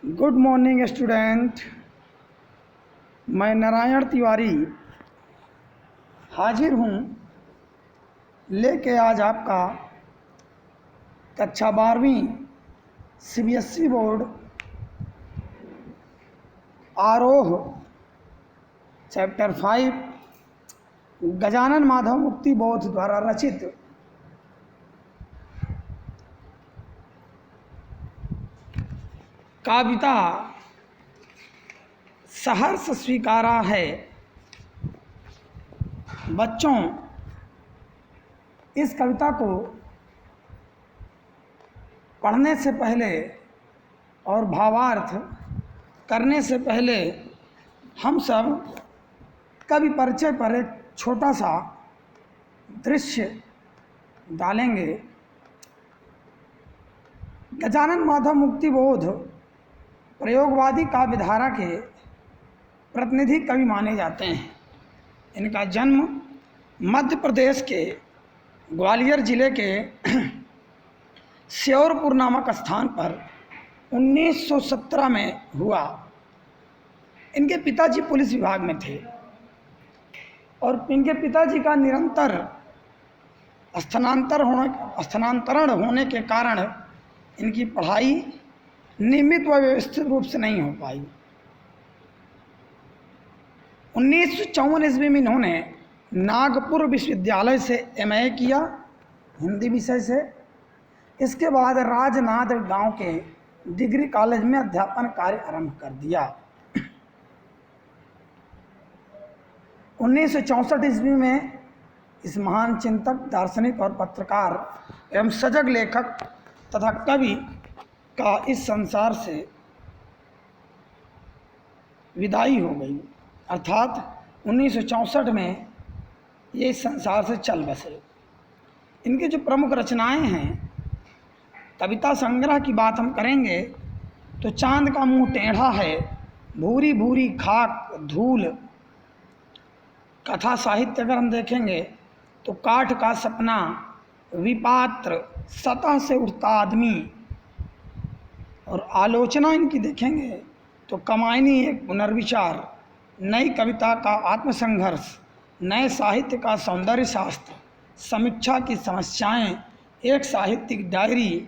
Good morning student. मैं नारायण तिवारी हाजिर हूँ लेके आज आपका कक्षा 12वीं सीबीएसई बोर्ड आरोह चैप्टर 5 गजानन माधव मुक्ति बोध द्वारा रचित कविता सहर्ष स्वीकारा है। बच्चों, इस कविता को पढ़ने से पहले और भावार्थ करने से पहले हम सब कवि परिचय पर एक छोटा सा दृश्य डालेंगे। गजानन माधव मुक्ति बोध प्रयोगवादी काव्यधारा के प्रतिनिधि कवि माने जाते हैं। इनका जन्म मध्य प्रदेश के ग्वालियर जिले के श्योरपुर नामक स्थान पर 1917 में हुआ। इनके पिताजी पुलिस विभाग में थे और इनके पिताजी का निरंतर स्थानांतरण होने के कारण इनकी पढ़ाई नियमित व व्यवस्थित रूप से नहीं हो पाई। 1954 ईस्वी में इन्होंने नागपुर विश्वविद्यालय से एमए किया हिंदी विषय से। इसके बाद राजनांद गांव के डिग्री कॉलेज में अध्यापन कार्य आरंभ कर दिया। 1964 ईस्वी में इस महान चिंतक, दार्शनिक और पत्रकार एवं सजग लेखक तथा कवि का इस संसार से विदाई हो गई, अर्थात 1964 में ये इस संसार से चल बसे। इनकी जो प्रमुख रचनाएं हैं, कविता संग्रह की बात हम करेंगे तो चांद का मुंह टेढ़ा है, भूरी भूरी खाक धूल। कथा साहित्य अगर हम देखेंगे तो काठ का सपना, विपात्र, सतह से उठता आदमी। और आलोचना इनकी देखेंगे तो कमायनी एक पुनर्विचार, नई कविता का आत्मसंघर्ष, नए साहित्य का सौंदर्य शास्त्र, समीक्षा की समस्याएं, एक साहित्यिक डायरी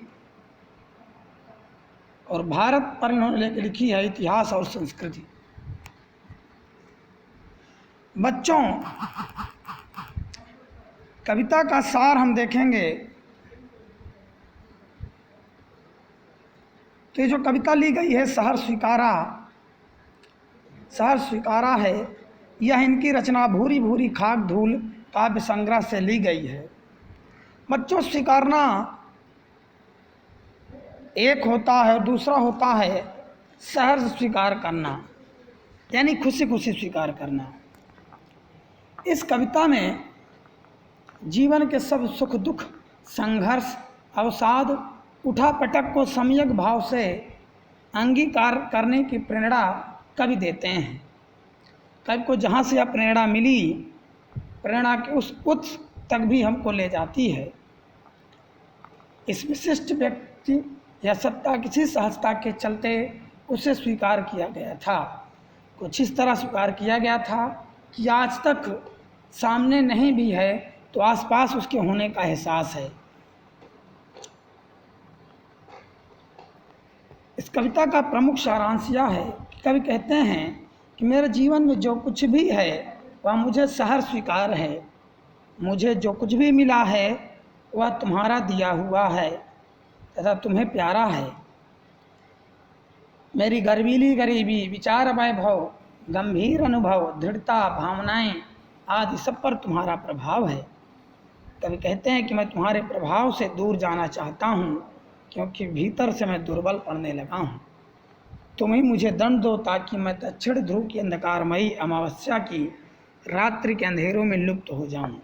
और भारत पर इन्होंने लेकर लिखी है इतिहास और संस्कृति। बच्चों, कविता का सार हम देखेंगे तो ये जो कविता ली गई है सहर्ष स्वीकारा है, यह इनकी रचना भूरी भूरी खाक धूल काव्य संग्रह से ली गई है। बच्चों, स्वीकारना एक होता है और दूसरा होता है सहर्ष स्वीकार करना, यानी खुशी खुशी स्वीकार करना। इस कविता में जीवन के सब सुख दुख, संघर्ष, अवसाद, उठा पटक को सम्यक भाव से अंगीकार करने की प्रेरणा कवि देते हैं। कवि को जहाँ से यह प्रेरणा मिली, प्रेरणा के उस उच्च तक भी हमको ले जाती है। इस विशिष्ट व्यक्ति या सत्ता किसी सहजता के चलते उसे स्वीकार किया गया था। कुछ इस तरह स्वीकार किया गया था कि आज तक सामने नहीं भी है तो आसपास उसके होने का एहसास है। इस कविता का प्रमुख सारांश यह है कि कवि कहते हैं कि मेरे जीवन में जो कुछ भी है वह मुझे सहर्ष स्वीकार है। मुझे जो कुछ भी मिला है वह तुम्हारा दिया हुआ है तथा तुम्हें प्यारा है। मेरी गर्वीली गरीबी, विचार वैभव, गंभीर अनुभव, दृढ़ता, भावनाएं आदि सब पर तुम्हारा प्रभाव है। कवि कहते हैं कि मैं तुम्हारे प्रभाव से दूर जाना चाहता हूँ क्योंकि भीतर से मैं दुर्बल पड़ने लगा हूँ। तुम ही मुझे दंड दो ताकि मैं दक्षिण ध्रुव की अंधकारमयी अमावस्या की रात्रि के अंधेरों में लुप्त हो जाऊँ।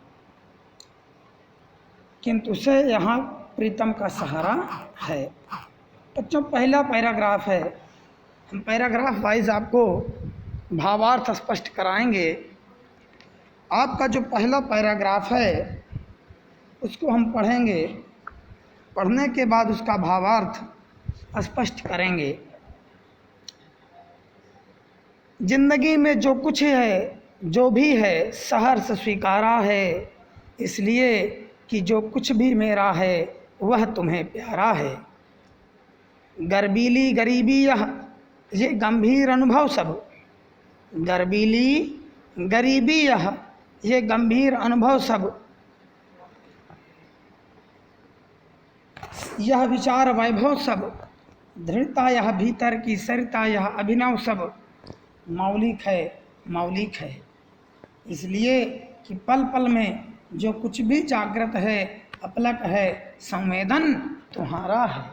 किंतु उसे यहाँ प्रीतम का सहारा है। बच्चों, पहला पैराग्राफ है। हम पैराग्राफ वाइज आपको भावार्थ स्पष्ट कराएंगे। आपका जो पहला पैराग्राफ है उसको हम पढ़ेंगे, पढ़ने के बाद उसका भावार्थ स्पष्ट करेंगे। जिंदगी में जो कुछ है, जो भी है, सहर्ष स्वीकारा है, इसलिए कि जो कुछ भी मेरा है वह तुम्हें प्यारा है। गर्बीली गरीबी यह, ये गंभीर अनुभव सब, गर्बीली गरीबी यह, ये गंभीर अनुभव सब, यह विचार वैभव सब, दृढ़ता यह भीतर की सरिता यह अभिनव सब, मौलिक है, मौलिक है। इसलिए कि पल पल में जो कुछ भी जागृत है, अपलक है, संवेदन तुम्हारा है।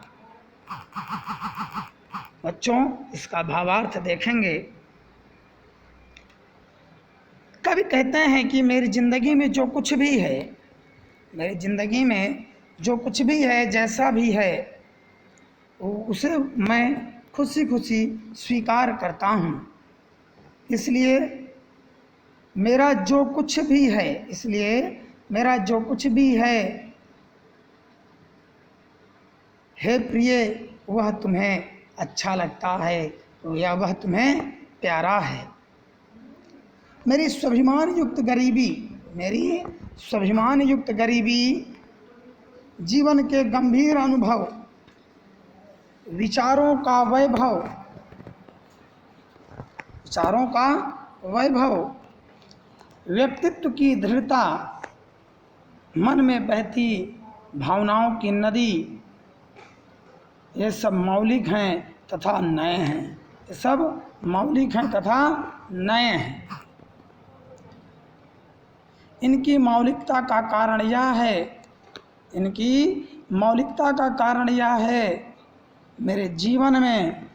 बच्चों, इसका भावार्थ देखेंगे। कवि कहते हैं कि मेरी जिंदगी में जो कुछ भी है, मेरी जिंदगी में जो कुछ भी है, जैसा भी है, उसे मैं खुशी खुशी स्वीकार करता हूँ। इसलिए मेरा जो कुछ भी है, इसलिए मेरा जो कुछ भी है, हे प्रिय, वह तुम्हें अच्छा लगता है या वह तुम्हें प्यारा है। मेरी स्वाभिमान युक्त गरीबी, मेरी स्वाभिमान युक्त गरीबी, जीवन के गंभीर अनुभव, विचारों का वैभव, विचारों का वैभव, व्यक्तित्व की दृढ़ता, मन में बहती भावनाओं की नदी, ये सब मौलिक हैं तथा नए हैं। ये सब मौलिक हैं तथा नए हैं। इनकी मौलिकता का कारण यह है, इनकी मौलिकता का कारण यह है, मेरे जीवन में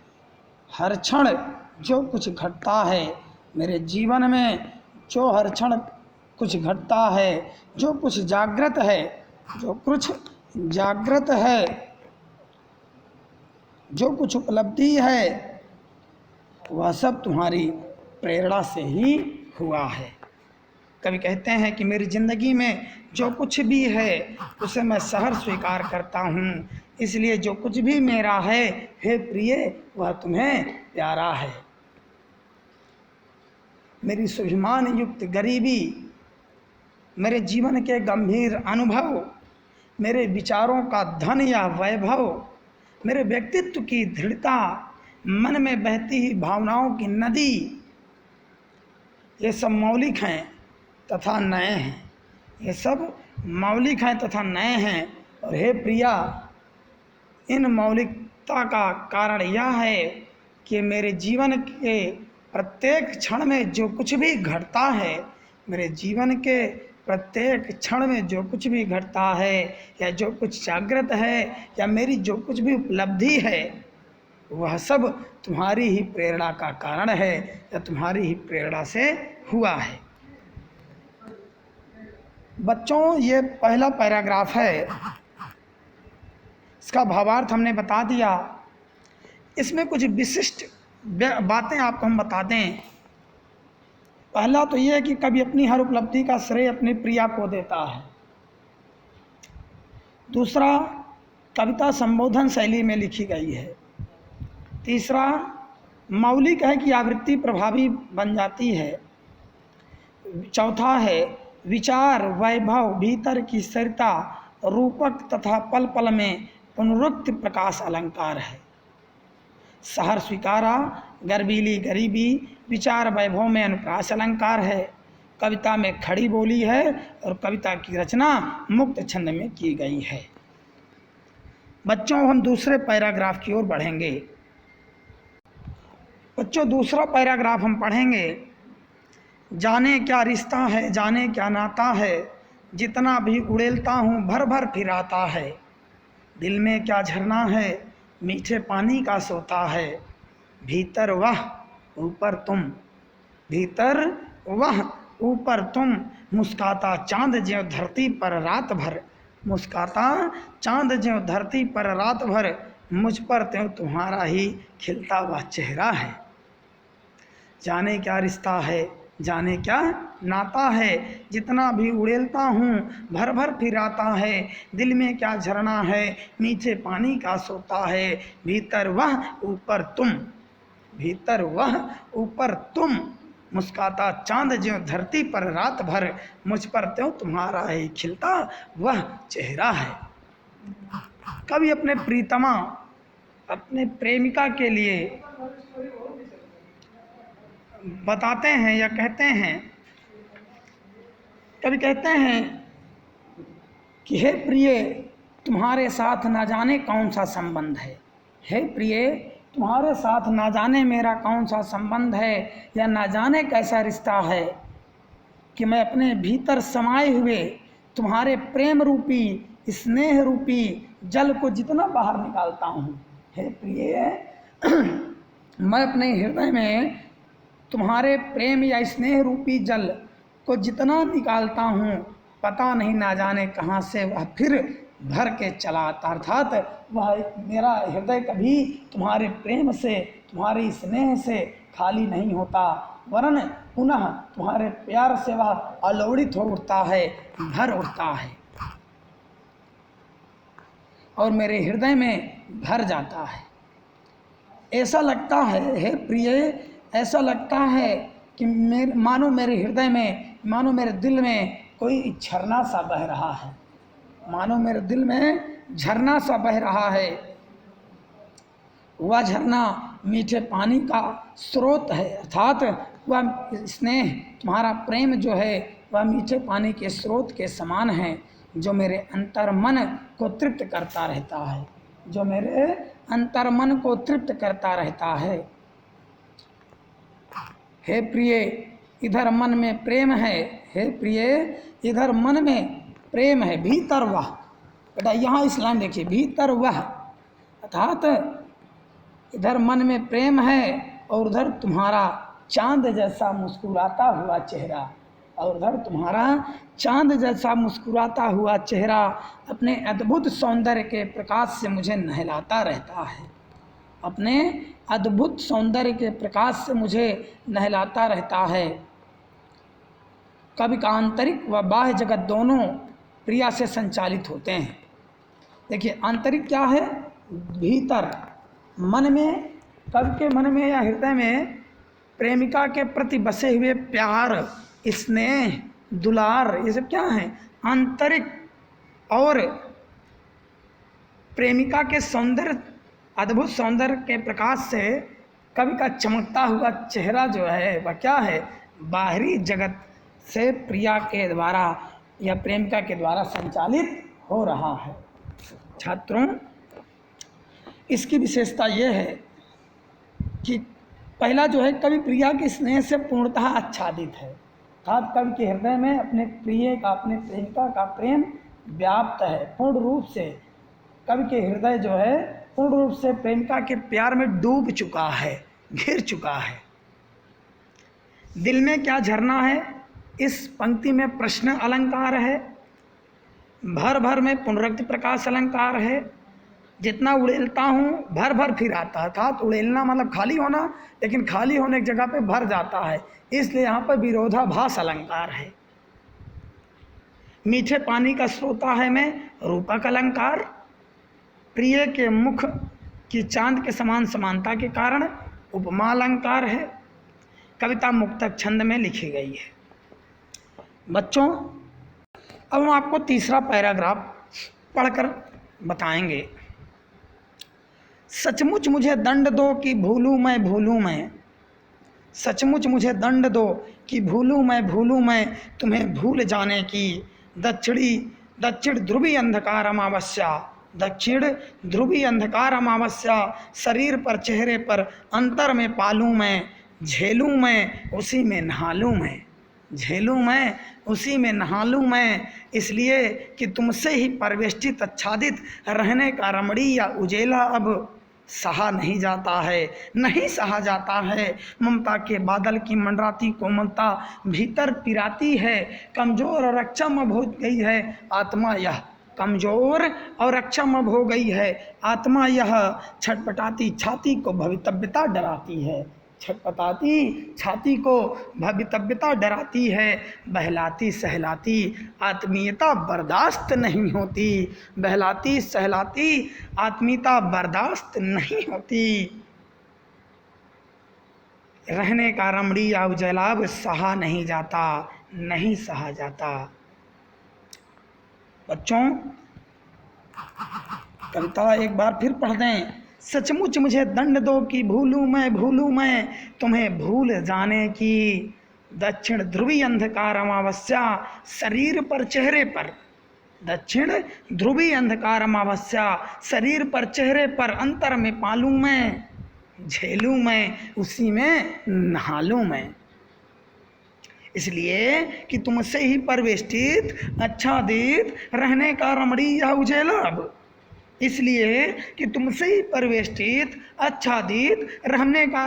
हर क्षण जो कुछ घटता है, मेरे जीवन में जो हर क्षण कुछ घटता है, जो कुछ जागृत है, जो कुछ जागृत है, जो कुछ उपलब्धि है, वह सब तुम्हारी प्रेरणा से ही हुआ है। कवि कहते हैं कि मेरी ज़िंदगी में जो कुछ भी है उसे मैं सहर्ष स्वीकार करता हूँ, इसलिए जो कुछ भी मेरा है, हे प्रिय, वह तुम्हें प्यारा है। मेरी स्वाभिमान युक्त गरीबी, मेरे जीवन के गंभीर अनुभव, मेरे विचारों का धन या वैभव, मेरे व्यक्तित्व की दृढ़ता, मन में बहती ही भावनाओं की नदी, ये सब मौलिक हैं तथा नए हैं। ये सब मौलिक हैं तथा नए हैं। और हे प्रिया, इन मौलिकता का कारण यह है कि मेरे जीवन के प्रत्येक क्षण में जो कुछ भी घटता है, मेरे जीवन के प्रत्येक क्षण में जो कुछ भी घटता है, या जो कुछ जागृत है, या मेरी जो कुछ भी उपलब्धि है, वह सब तुम्हारी ही प्रेरणा का कारण है या तुम्हारी ही प्रेरणा से हुआ है। बच्चों, ये पहला पैराग्राफ है, इसका भावार्थ हमने बता दिया। इसमें कुछ विशिष्ट बातें आपको हम बता दें। पहला तो ये है कि कवि अपनी हर उपलब्धि का श्रेय अपनी प्रिया को देता है। दूसरा, कविता संबोधन शैली में लिखी गई है। तीसरा, मौलिक है कि आवृत्ति प्रभावी बन जाती है। चौथा है, विचार वैभव, भीतर की सरिता, रूपक तथा पल पल में पुनरुक्त प्रकाश अलंकार है। सहर स्वीकारा, गर्बीली गरीबी, विचार वैभव में अनुप्रास अलंकार है। कविता में खड़ी बोली है और कविता की रचना मुक्त छंद में की गई है। बच्चों, हम दूसरे पैराग्राफ की ओर बढ़ेंगे। बच्चों, दूसरा पैराग्राफ हम पढ़ेंगे। जाने क्या रिश्ता है, जाने क्या नाता है, जितना भी उड़ेलता हूँ भर भर फिर आता है। दिल में क्या झरना है, मीठे पानी का सोता है। भीतर वह ऊपर तुम, भीतर वह ऊपर तुम, मुस्काता चांद ज्यों धरती पर रात भर। मुस्काता चांद ज्यों धरती पर रात भर, मुझ पर त्यों तुम्हारा ही खिलता हुआ चेहरा है। जाने क्या रिश्ता है, जाने क्या नाता है, जितना भी उड़ेलता हूँ भर भर फिर आता है। दिल में क्या झरना है, नीचे पानी का सोता है। भीतर वह ऊपर तुम, भीतर वह, ऊपर तुम, मुस्काता चांद ज्यों धरती पर रात भर, मुझ पर त्यों तुम्हारा ही खिलता वह चेहरा है। कवि अपने प्रीतमा, अपने प्रेमिका के लिए बताते हैं या कहते हैं, कवि कहते हैं कि हे प्रिय, तुम्हारे साथ ना जाने कौन सा संबंध है। हे प्रिय, तुम्हारे साथ ना जाने मेरा कौन सा संबंध है, या ना जाने कैसा रिश्ता है कि मैं अपने भीतर समाये हुए तुम्हारे प्रेम रूपी, स्नेह रूपी जल को जितना बाहर निकालता हूँ। हे प्रिय, मैं अपने हृदय में तुम्हारे प्रेम या स्नेह रूपी जल को जितना निकालता हूँ, पता नहीं ना जाने कहाँ से वह फिर भर के चला आता। अर्थात वह मेरा हृदय कभी तुम्हारे प्रेम से, तुम्हारे स्नेह से खाली नहीं होता, वरन पुनः तुम्हारे प्यार से वह अलोड़ित हो उठता है, भर उठता है और मेरे हृदय में भर जाता है। ऐसा लगता है हे प्रिय, ऐसा लगता है कि मानो मेरे हृदय में, मानो मेरे दिल में कोई झरना सा बह रहा है, मानो मेरे दिल में झरना सा बह रहा है। वह झरना मीठे पानी का स्रोत है, अर्थात वह स्नेह, तुम्हारा प्रेम जो है वह मीठे पानी के स्रोत के समान है, जो मेरे अंतर मन को तृप्त करता रहता है, जो मेरे अंतर मन को तृप्त करता रहता है। हे प्रिय, इधर मन में प्रेम है, हे प्रिय, इधर मन में प्रेम है, भीतर वह। बेटा यहाँ इस लाइन देखिए, भीतर वह, अर्थात इधर मन में प्रेम है और उधर तुम्हारा चांद जैसा मुस्कुराता हुआ चेहरा, और उधर तुम्हारा चांद जैसा मुस्कुराता हुआ चेहरा अपने अद्भुत सौंदर्य के प्रकाश से मुझे नहलाता रहता है, अपने अद्भुत सौंदर्य के प्रकाश से मुझे नहलाता रहता है। कवि का आंतरिक व बाह्य जगत दोनों प्रिया से संचालित होते हैं। देखिए आंतरिक क्या है, भीतर मन में, कवि के मन में या हृदय में प्रेमिका के प्रति बसे हुए प्यार, स्नेह, दुलार, ये सब क्या है, आंतरिक। और प्रेमिका के सौंदर्य, अद्भुत सौंदर्य के प्रकाश से कवि का चमकता हुआ चेहरा जो है वह क्या है, बाहरी जगत से प्रिया के द्वारा या प्रेमिका के द्वारा संचालित हो रहा है। छात्रों, इसकी विशेषता यह है कि पहला जो है, कवि प्रिया के स्नेह से पूर्णतः आच्छादित है, अर्थात कवि के हृदय में अपने प्रिय का, अपने प्रेमिका का प्रेम व्याप्त है पूर्ण रूप से। कवि के हृदय जो है पूर्ण रूप से प्रेमिका के प्यार में डूब चुका है, घिर चुका है। दिल में क्या झरना है, इस पंक्ति में प्रश्न अलंकार है, भर भर में पुनरुक्ति प्रकाश अलंकार है। जितना उड़ेलता हूँ भर भर फिर आता है, अर्थात उड़ेलना मतलब खाली होना, लेकिन खाली होने की जगह पे भर जाता है, इसलिए यहाँ पर विरोधाभास अलंकार है। मीठे पानी का स्रोता है मैं, रूपक अलंकार। प्रिय के मुख की चांद के समान समानता के कारण उपमा अलंकार है। कविता मुक्तक छंद में लिखी गई है। बच्चों, अब हम आपको तीसरा पैराग्राफ पढ़कर बताएंगे। सचमुच मुझे दंड दो कि भूलूं मैं, भूलूं मैं, सचमुच मुझे दंड दो कि भूलूं मैं तुम्हें भूल जाने की। दक्षिण ध्रुवी अंधकार अमावस्या, दक्षिण ध्रुवी अंधकार अमावस्या, शरीर पर चेहरे पर अंतर में पालूं मैं, झेलूं मैं उसी में नहालूं मैं, झेलूं मैं उसी में नहालूं मैं, इसलिए कि तुमसे ही परिवेष्टित आच्छादित रहने का रमणीय उजेला अब सहा नहीं जाता है, नहीं सहा जाता है। ममता के बादल की मंडराती कोमलता भीतर पिराती है, कमजोर और अक्षम अब हो गई है आत्मा यह, कमजोर और अक्षम अब हो गई है आत्मा यह, छटपटाती छाती को भवितव्यता डराती है, छटपटाती छाती को भवितव्यता डराती है। बहलाती सहलाती आत्मीयता बर्दाश्त नहीं होती, बहलाती सहलाती आत्मीयता बर्दाश्त नहीं होती। रहने का रमणीय उजलाभ सहा नहीं जाता, नहीं सहा जाता। बच्चों, कविता एक बार फिर पढ़ दें। सचमुच मुझे दंड दो कि भूलूं मैं तुम्हें भूल जाने की। दक्षिण ध्रुवी अंधकार अमावस्या शरीर पर चेहरे पर, दक्षिण ध्रुवी अंधकार अमावस्या शरीर पर चेहरे पर, अंतर में पालूं मैं, झेलूं मैं, उसी में नहालूं मैं। इसलिए कि तुमसे ही परिवेष्टित आच्छादित रहने का रमणीय उजेलाभ, इसलिए कि तुमसे ही परिवेष्टित आच्छादित रहने का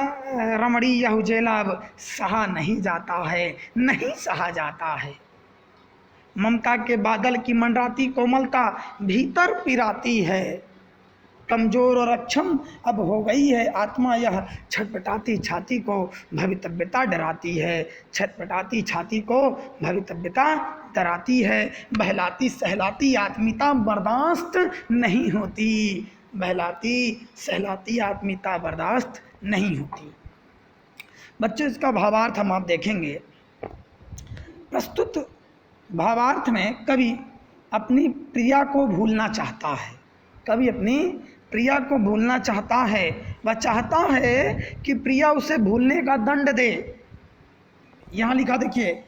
रमणीय उजेलाभ सहा नहीं जाता है, नहीं सहा जाता है। ममता के बादल की मंडराती कोमलता भीतर पिराती है। कमजोर और अक्षम अब हो गई है आत्मा, यह छटपटाती छाती को भवितव्यता डराती है, छटपटाती छाती को भवितव्यता डराती है। बहलाती सहलाती आत्मीयता बर्दाश्त नहीं होती, बहलाती सहलाती आत्मीयता बर्दाश्त नहीं होती। बच्चों, इसका भावार्थ हम आप देखेंगे। प्रस्तुत भावार्थ में कवि अपनी प्रिया को भूलना चाहता है, कवि अपनी प्रिया को भूलना चाहता है। वह चाहता है कि प्रिया उसे भूलने का दंड दे। यहाँ लिखा देखिए,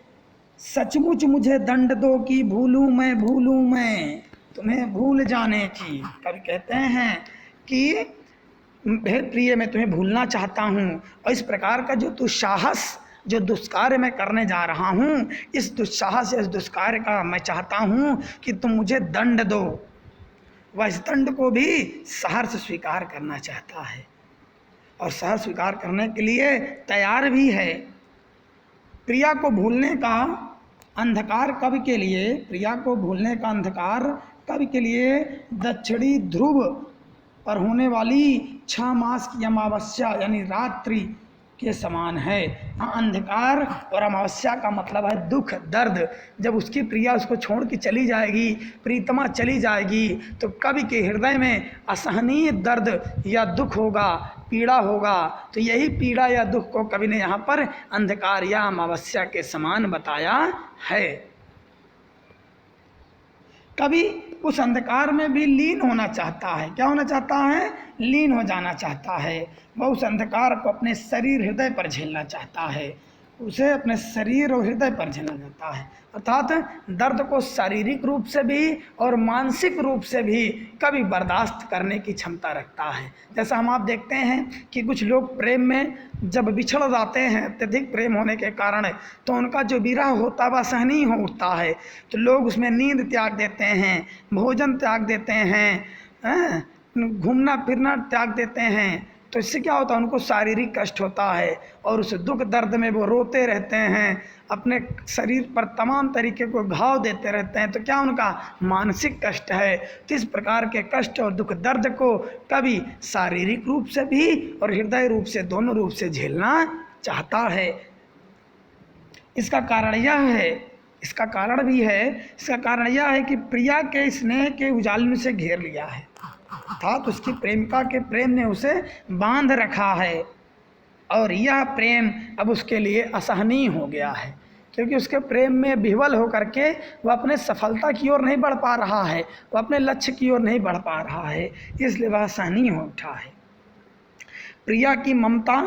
सचमुच मुझे दंड दो कि भूलूं मैं तुम्हें भूल जाने की। कवि कहते हैं कि हे प्रिय, मैं तुम्हें भूलना चाहता हूँ, और इस प्रकार का जो दुस्साहस, जो दुष्कार्य मैं करने जा रहा हूँ, इस दुस्साहस, इस दुष्कार्य का मैं चाहता हूँ कि तुम मुझे दंड दो। वह इस दंड को भी सहर्ष स्वीकार करना चाहता है, और सहर्ष स्वीकार करने के लिए तैयार भी है। प्रिया को भूलने का अंधकार कवि के लिए, प्रिया को भूलने का अंधकार कवि के लिए दक्षिणी ध्रुव पर होने वाली 6 मास की अमावस्या यानी रात्रि के समान है। अंधकार और अमावस्या का मतलब है दुख, दर्द। जब उसकी प्रिया उसको छोड़ के चली जाएगी, प्रीतमा चली जाएगी, तो कवि के हृदय में असहनीय दर्द या दुख होगा, पीड़ा होगा। तो यही पीड़ा या दुख को कवि ने यहाँ पर अंधकार या अमावस्या के समान बताया है। कवि उस अंधकार में भी लीन होना चाहता है। क्या होना चाहता है? लीन हो जाना चाहता है। वह उस अंधकार को अपने शरीर हृदय पर झेलना चाहता है, उसे अपने शरीर और हृदय पर झेलना चाहता है। अर्थात दर्द को शारीरिक रूप से भी और मानसिक रूप से भी कभी बर्दाश्त करने की क्षमता रखता है। जैसा हम आप देखते हैं कि कुछ लोग प्रेम में जब बिछड़ जाते हैं, अत्यधिक प्रेम होने के कारण, तो उनका जो विरह होता है वह सहनीय हो उठता है। तो लोग उसमें नींद त्याग देते हैं, भोजन त्याग देते हैं, घूमना फिरना त्याग देते हैं। तो इससे क्या होता है? उनको शारीरिक कष्ट होता है, और उस दुख दर्द में वो रोते रहते हैं, अपने शरीर पर तमाम तरीके को घाव देते रहते हैं। तो क्या उनका मानसिक कष्ट है। तो इस प्रकार के कष्ट और दुख दर्द को कभी शारीरिक रूप से भी और हृदय रूप से, दोनों रूप से झेलना चाहता है। इसका कारण यह है, इसका कारण भी है, इसका कारण यह है कि प्रिया के स्नेह के उजाले ने उसे घेर लिया है, अर्थात उसकी प्रेमिका के प्रेम ने उसे बांध रखा है, और यह प्रेम अब उसके लिए असहनीय हो गया है, क्योंकि उसके प्रेम में विह्वल होकर के वह अपने सफलता की ओर नहीं बढ़ पा रहा है, वह अपने लक्ष्य की ओर नहीं बढ़ पा रहा है, इसलिए वह असहनीय हो उठा है। प्रिया की ममता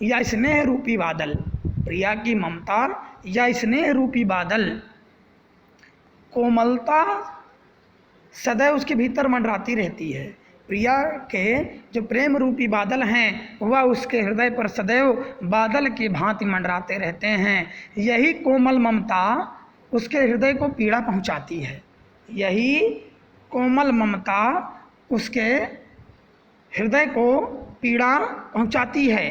या स्नेह रूपी बादल, प्रिया की ममता या स्नेह रूपी बादल, कोमलता सदैव उसके भीतर मंडराती रहती है। प्रिया के जो प्रेम रूपी बादल हैं वह उसके हृदय पर सदैव बादल की भांति मंडराते रहते हैं। यही कोमल ममता उसके हृदय को पीड़ा पहुंचाती है, यही कोमल ममता उसके हृदय को पीड़ा पहुंचाती है,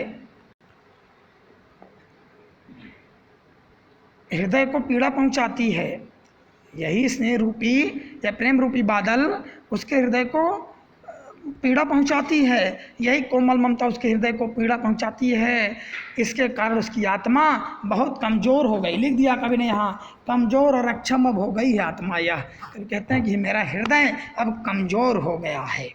हृदय को पीड़ा पहुंचाती है। यही स्नेह रूपी या प्रेम रूपी बादल उसके हृदय को पीड़ा पहुंचाती है, यही कोमल ममता उसके हृदय को पीड़ा पहुंचाती है। इसके कारण उसकी आत्मा बहुत कमज़ोर हो गई। लिख दिया कवि ने यहाँ, कमज़ोर और अक्षम अब हो गई है आत्मा। यह कवि कहते हैं कि मेरा हृदय अब कमज़ोर हो गया है।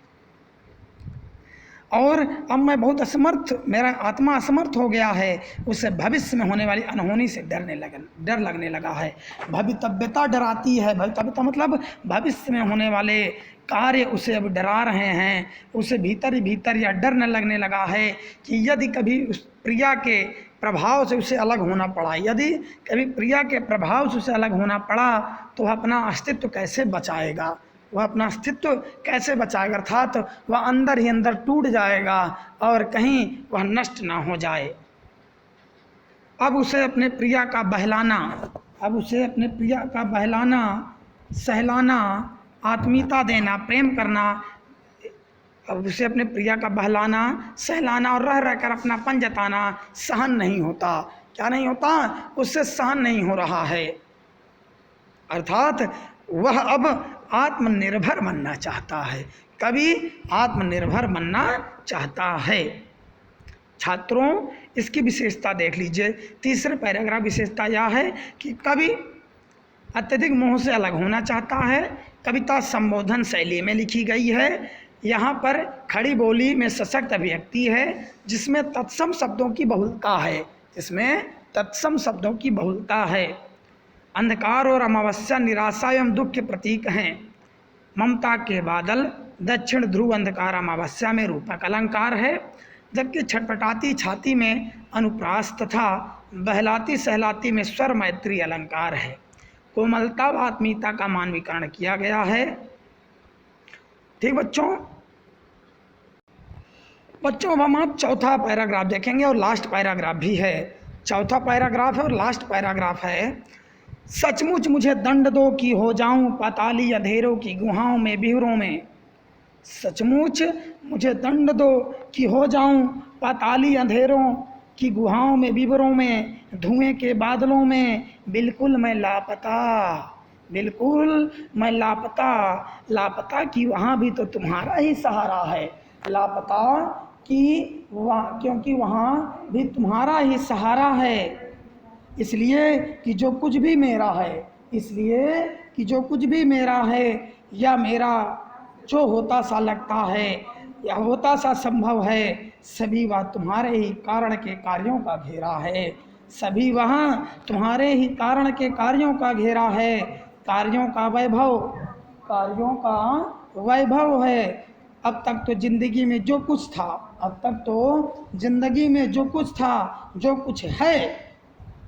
और अब मैं बहुत असमर्थ, मेरा आत्मा असमर्थ हो गया है, उसे भविष्य में होने वाली अनहोनी से डर लगने लगा है। भवितव्यता डराती है, भवितव्यता मतलब भविष्य में होने वाले कार्य उसे अब डरा रहे हैं। उसे भीतर ही भीतर यह डर न लगने लगा है कि यदि कभी उस प्रिया के प्रभाव से उसे अलग होना पड़ा, यदि कभी प्रिया के प्रभाव से उसे अलग होना पड़ा तो वह अपना अस्तित्व कैसे बचाएगा, वह अपना अस्तित्व कैसे बचाएगा, अर्थात वह अंदर ही अंदर टूट जाएगा और कहीं वह नष्ट ना हो जाए। अब उसे अपने प्रिया का बहलाना, अब उसे अपने प्रिया का बहलाना, सहलाना, आत्मीयता देना, प्रेम करना, अब उसे अपने प्रिया का बहलाना, सहलाना और रह रहकर अपनापन जताना सहन नहीं होता। क्या नहीं होता? उससे सहन नहीं हो रहा है। अर्थात वह अब आत्मनिर्भर बनना चाहता है, कभी आत्मनिर्भर बनना चाहता है। छात्रों, इसकी विशेषता देख लीजिए। तीसरे पैराग्राफ विशेषता यह है कि कवि अत्यधिक मोह से अलग होना चाहता है। कविता संबोधन शैली में लिखी गई है। यहाँ पर खड़ी बोली में सशक्त अभिव्यक्ति है, जिसमें तत्सम शब्दों की बहुलता है, जिसमें तत्सम शब्दों की बहुलता है। अंधकार और अमावस्या निराशा एवं दुख के प्रतीक हैं। ममता के बादल दक्षिण ध्रुव अंधकार अमावस्या में रूपक अलंकार है, जबकि छटपटाती छाती में अनुप्रास तथा बहलाती सहलाती में स्वर मैत्री अलंकार है। कोमलता व आत्मीयता का मानवीकरण किया गया है। ठीक बच्चों, अब हम आप चौथा पैराग्राफ देखेंगे और लास्ट पैराग्राफ भी है। चौथा पैराग्राफ है और लास्ट पैराग्राफ है। सचमुच मुझे दंड दो कि हो जाऊं पाताली अंधेरों की गुहाओं में बिहरों में। सचमुच मुझे दंड दो कि हो जाऊं पाताली अंधेरों की गुहाओं में बिबरों में, धुएं के बादलों में बिल्कुल मैं लापता, बिल्कुल मैं लापता। लापता कि वहाँ भी तो तुम्हारा ही सहारा है। लापता कि वहाँ, क्योंकि वहाँ भी तुम्हारा ही सहारा है। इसलिए कि जो कुछ भी मेरा है, इसलिए कि जो कुछ भी मेरा है या मेरा जो होता सा लगता है या होता सा संभव है, सभी वह तुम्हारे ही कारण के कार्यों का घेरा है। सभी वहाँ तुम्हारे ही कारण के कार्यों का घेरा है। कार्यों का वैभव, कार्यों का वैभव है। अब तक तो जिंदगी में जो कुछ था, अब तक तो जिंदगी में जो कुछ था, जो कुछ है,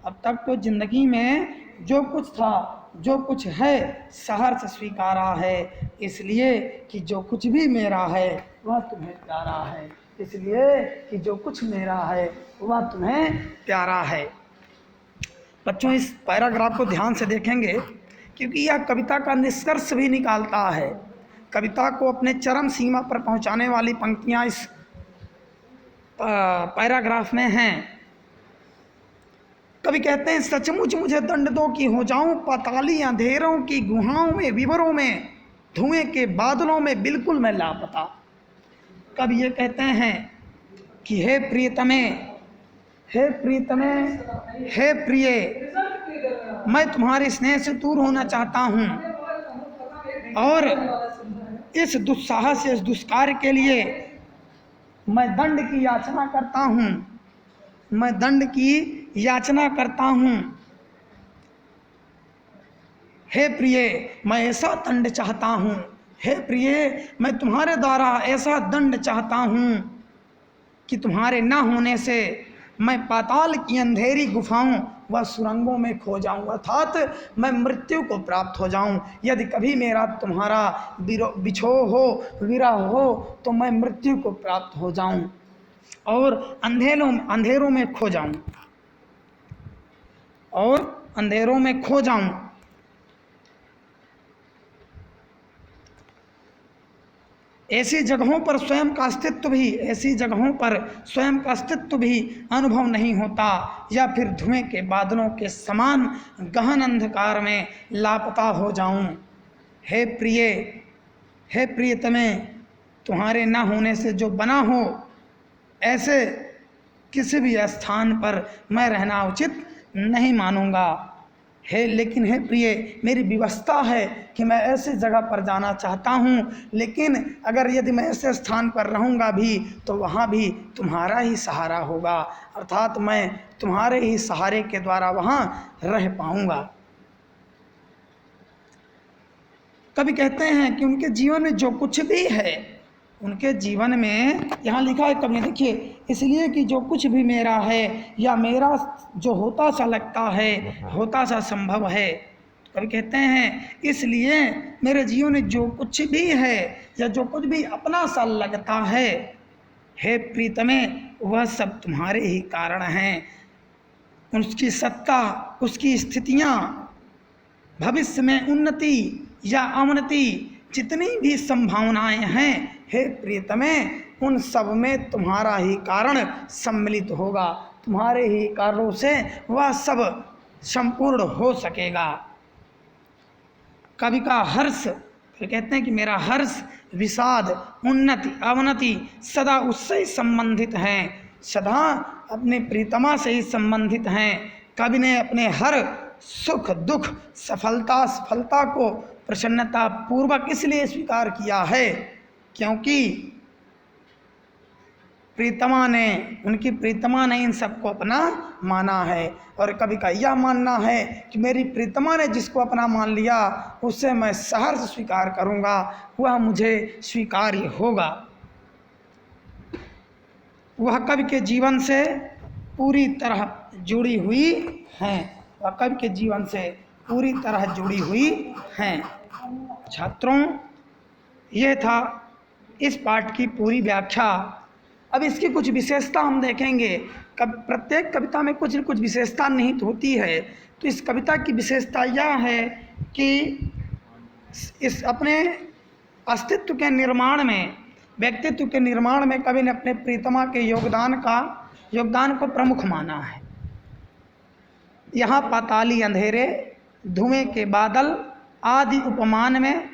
अब तक तो जिंदगी में जो कुछ था, जो कुछ है, सहर्ष स्वीकारा है। इसलिए कि जो कुछ भी मेरा है वह तुम्हें प्यारा है। इसलिए कि जो कुछ मेरा है वह तुम्हें प्यारा है। बच्चों, इस पैराग्राफ को ध्यान से देखेंगे क्योंकि यह कविता का निष्कर्ष भी निकालता है। कविता को अपने चरम सीमा पर पहुंचाने वाली पंक्तियां इस पैराग्राफ में हैं। कवि कहते हैं, सचमुच मुझे दंड दो कि हो जाऊं पाताली अंधेरों की गुहाओं में विवरों में, धुएं के बादलों में बिल्कुल मैं लापता। कवि ये कहते हैं कि हे प्रियतमे, हे प्रियतमे, हे प्रिय, मैं तुम्हारे स्नेह से दूर होना चाहता हूँ और इस दुस्साहस, इस दुष्कार्य के लिए मैं दंड की याचना करता हूँ, मैं दंड की याचना करता हूँ। हे प्रिय, मैं ऐसा दंड चाहता हूँ, हे प्रिय, मैं तुम्हारे द्वारा ऐसा दंड चाहता हूँ कि तुम्हारे न होने से मैं पाताल की अंधेरी गुफाओं व सुरंगों में खो जाऊँ, अर्थात मैं मृत्यु को प्राप्त हो जाऊँ। यदि कभी मेरा तुम्हारा बिछोह हो, विरह हो, तो मैं मृत्यु को प्राप्त हो जाऊँ और अंधेरों में खो जाऊँ, और अंधेरों में खो जाऊँ। ऐसी जगहों पर स्वयं का अस्तित्व भी, ऐसी जगहों पर स्वयं का अस्तित्व भी अनुभव नहीं होता, या फिर धुएं के बादलों के समान गहन अंधकार में लापता हो जाऊं। हे प्रिय, हे प्रियतमे, तुम्हारे न होने से जो बना हो ऐसे किसी भी स्थान पर मैं रहना उचित नहीं मानूंगा। है, लेकिन हे प्रिय, मेरी व्यवस्था है कि मैं ऐसी जगह पर जाना चाहता हूँ, लेकिन अगर यदि मैं ऐसे स्थान पर रहूँगा भी तो वहाँ भी तुम्हारा ही सहारा होगा, अर्थात मैं तुम्हारे ही सहारे के द्वारा वहाँ रह पाऊँगा। कवि कहते हैं कि उनके जीवन में जो कुछ भी है, उनके जीवन में, यहाँ लिखा है कवि ने, देखिए, इसलिए कि जो कुछ भी मेरा है या मेरा जो होता सा लगता है, होता सा संभव है, कवि कहते हैं इसलिए मेरे जीवन में जो कुछ भी है या जो कुछ भी अपना सा लगता है, हे प्रीतमे, वह सब तुम्हारे ही कारण हैं। उसकी सत्ता, उसकी स्थितियाँ, भविष्य में उन्नति या अवनति, जितनी भी संभावनाएं हैं, हे प्रियतमे, उन सब में तुम्हारा ही कारण सम्मिलित होगा, तुम्हारे ही कारणों से वह सब संपूर्ण हो सकेगा। कवि का हर्ष, फिर कहते हैं कि मेरा हर्ष, विषाद, उन्नति, अवनति सदा उससे ही संबंधित हैं, सदा अपने प्रीतमा से ही संबंधित हैं। कवि ने अपने हर सुख दुख, सफलता असफलता को प्रसन्नता पूर्वक इसलिए स्वीकार किया है क्योंकि प्रीतमा ने, उनकी प्रीतमा ने इन सबको अपना माना है। और कवि का यह मानना है कि मेरी प्रीतमा ने जिसको अपना मान लिया उससे मैं सहर्ष स्वीकार करूँगा, वह मुझे स्वीकार्य होगा। वह कवि के जीवन से पूरी तरह जुड़ी हुई हैं, वह कवि के जीवन से पूरी तरह जुड़ी हुई हैं। छात्रों, यह था इस पाठ की पूरी व्याख्या। अब इसकी कुछ विशेषता हम देखेंगे। प्रत्येक कविता में कुछ न कुछ विशेषता निहित होती है। तो इस कविता की विशेषता यह है कि इस अपने अस्तित्व के निर्माण में, व्यक्तित्व के निर्माण में कवि ने अपने प्रीतमा के योगदान को प्रमुख माना है। यहाँ पाताली अंधेरे, धुएं के बादल आदि उपमान में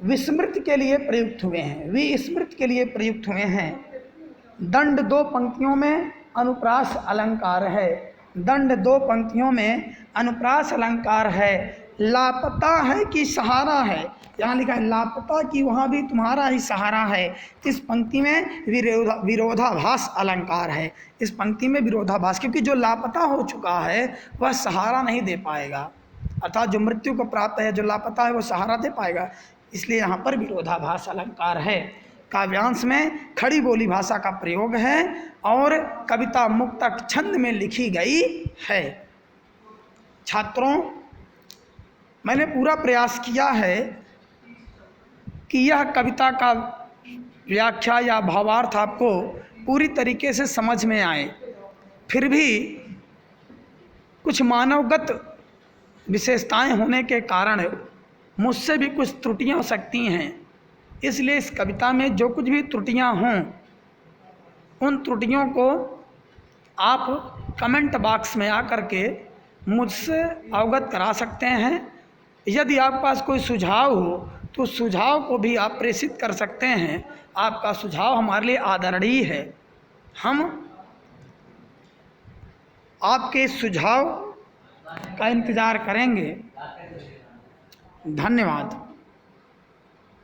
विस्मृत के लिए प्रयुक्त हुए हैं, विस्मृत के लिए प्रयुक्त हुए हैं। दंड 2 पंक्तियों में अनुप्रास अलंकार है, दंड 2 पंक्तियों में अनुप्रास अलंकार है। लापता है कि सहारा है, यहाँ लिखा है लापता कि वहाँ भी तुम्हारा ही सहारा है। इस पंक्ति में विरोधाभास अलंकार है, इस पंक्ति में विरोधाभास, क्योंकि जो लापता हो चुका है वह सहारा नहीं दे पाएगा, अर्थात जो मृत्यु को प्राप्त है, जो लापता है वो सहारा दे पाएगा, इसलिए यहाँ पर विरोधाभास अलंकार है। काव्यांश में खड़ी बोली भाषा का प्रयोग है और कविता मुक्तक छंद में लिखी गई है। छात्रों, मैंने पूरा प्रयास किया है कि यह कविता का व्याख्या या भावार्थ आपको पूरी तरीके से समझ में आए। फिर भी कुछ मानवगत विशेषताएं होने के कारण मुझसे भी कुछ त्रुटियां हो सकती हैं, इसलिए इस कविता में जो कुछ भी त्रुटियां हों, उन त्रुटियों को आप कमेंट बॉक्स में आकर के मुझसे अवगत करा सकते हैं। यदि आपके पास कोई सुझाव हो तो सुझाव को भी आप प्रेषित कर सकते हैं। आपका सुझाव हमारे लिए आदरणीय है। हम आपके सुझाव का इंतज़ार करेंगे। धन्यवाद।